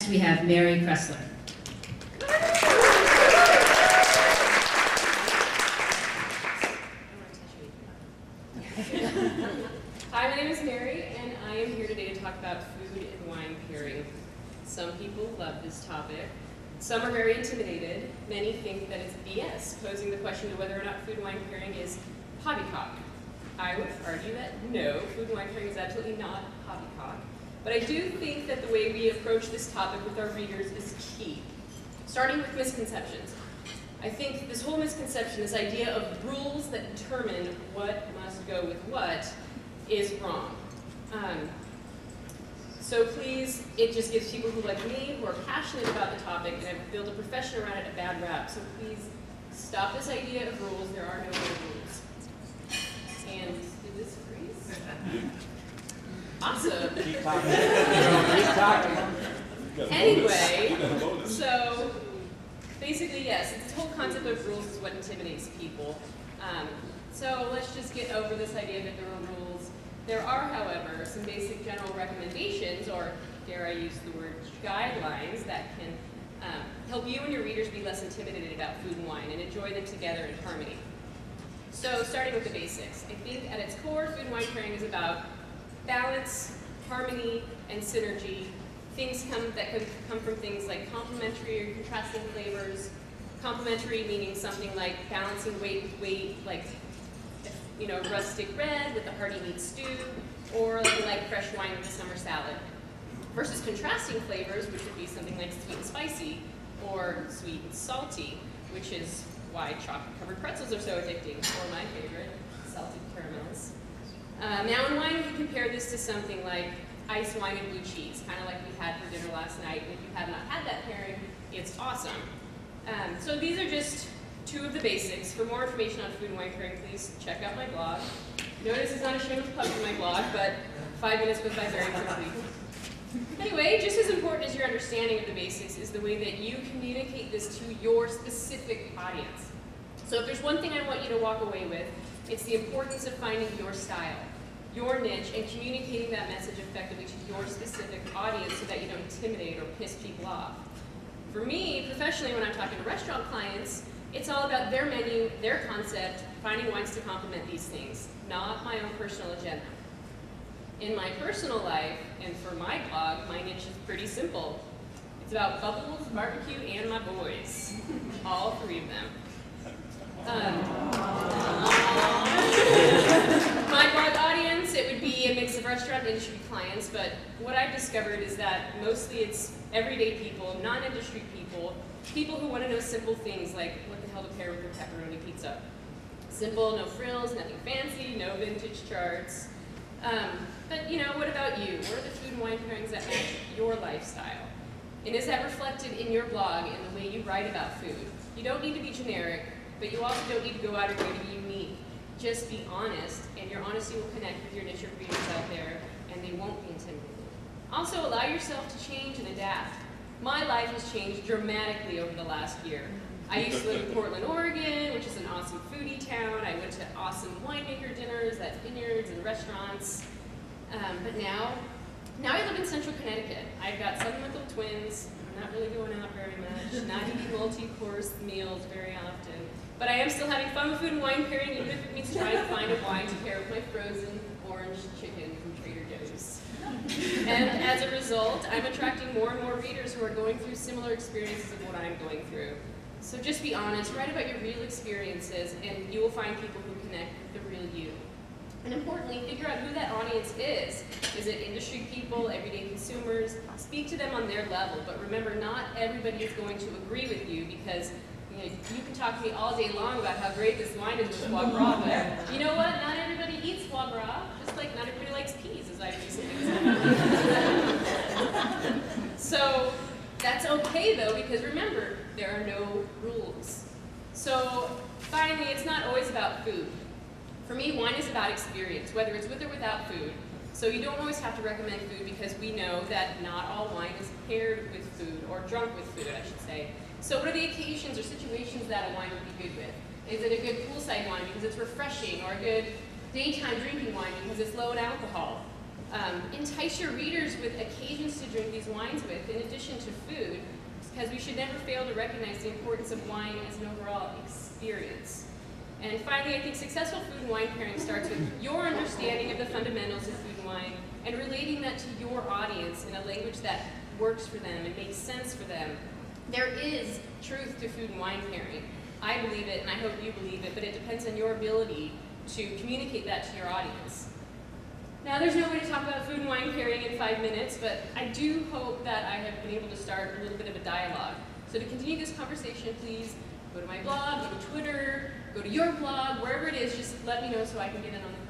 We have Mary Cressler. Hi, my name is Mary, and I am here today to talk about food and wine pairing. Some people love this topic. Some are very intimidated. Many think that it's BS, posing the question of whether or not food and wine pairing is poppycock. I would argue that no, food and wine pairing is absolutely not poppycock. But I do think that the way we approach this topic with our readers is key. Starting with misconceptions. I think this whole misconception, this idea of rules that determine what must go with what, is wrong. So please, it just gives people who like me, who are passionate about the topic and have built a profession around it, a bad rap. So please, stop this idea of rules. There are no other rules. And did this freeze? Awesome. Keep talking. Keep talking. Anyway, so basically, yes, this whole concept of rules is what intimidates people. So let's just get over this idea that there are rules. There are, however, some basic general recommendations, or dare I use the word guidelines, that can help you and your readers be less intimidated about food and wine and enjoy them together in harmony. So starting with the basics, I think at its core, food and wine pairing is about balance, harmony, and synergy. Things that can come from things like complementary or contrasting flavors. Complementary meaning something like balancing weight with weight, like rustic red with a hearty meat stew, or like fresh wine with a summer salad. Versus contrasting flavors, which would be something like sweet and spicy, or sweet and salty, which is why chocolate-covered pretzels are so addicting, or my favorite, salted caramels. Now in wine, we can compare this to something like ice wine and blue cheese, kind of like we had for dinner last night. And if you have not had that pairing, it's awesome. So these are just two of the basics. For more information on food and wine pairing, please check out my blog. Notice it's not a shameless plug for my blog, but 5 minutes goes by very quickly. Anyway, just as important as your understanding of the basics is the way that you communicate this to your specific audience. So if there's one thing I want you to walk away with, it's the importance of finding your style, your niche, and communicating that message effectively to your specific audience so that you don't intimidate or piss people off. For me, professionally, when I'm talking to restaurant clients, it's all about their menu, their concept, finding wines to complement these things, not my own personal agenda. In my personal life, and for my blog, my niche is pretty simple. It's about bubbles, barbecue, and my boys. All three of them. My blog audience, it would be a mix of restaurant industry clients, but what I've discovered is that mostly it's everyday people, non-industry people, people who want to know simple things like what the hell to pair with their pepperoni pizza. Simple, no frills, nothing fancy, no vintage charts. But what about you? What are the food and wine pairings that match your lifestyle? And is that reflected in your blog and the way you write about food? You don't need to be generic, but you also don't need to go out of your way to be unique. Just be honest, and your honesty will connect with your niche readers out there, and they won't be intimidated. Also, allow yourself to change and adapt. My life has changed dramatically over the last year. I used to live in Portland, Oregon, which is an awesome foodie town. I went to awesome winemaker dinners at vineyards and restaurants. But now I live in central Connecticut. I've got 7-month-old twins. I'm not really going out very much, not eating multi-course meals very often. But I am still having fun with food and wine pairing, even if it means trying to find a wine to pair with my frozen orange chicken from Trader Joe's. And as a result, I'm attracting more and more readers who are going through similar experiences of what I'm going through. So just be honest, write about your real experiences, and you will find people who connect with the real you. And importantly, figure out who that audience is. Is it industry people, everyday consumers? Speak to them on their level, but remember, not everybody is going to agree with you, because you can talk to me all day long about how great this wine is with foie gras, but you know what? Not everybody eats foie gras, just like not everybody likes peas, as I recently said. So that's okay, though, because remember, there are no rules. So finally, it's not always about food. For me, wine is about experience, whether it's with or without food. So you don't always have to recommend food, because we know that not all wine is paired with food, or drunk with food, I should say. So what are the occasions or situations that a wine would be good with? Is it a good poolside wine because it's refreshing, or a good daytime drinking wine because it's low in alcohol? entice your readers with occasions to drink these wines with, in addition to food, because we should never fail to recognize the importance of wine as an overall experience. And finally, I think successful food and wine pairing starts with your understanding of the fundamentals of food and wine and relating that to your audience in a language that works for them and makes sense for them. There is truth to food and wine pairing. I believe it, and I hope you believe it, but it depends on your ability to communicate that to your audience. Now, there's no way to talk about food and wine pairing in 5 minutes, but I do hope that I have been able to start a little bit of a dialogue. So to continue this conversation, please go to my blog, go to Twitter, go to your blog, wherever it is, just let me know so I can get in on the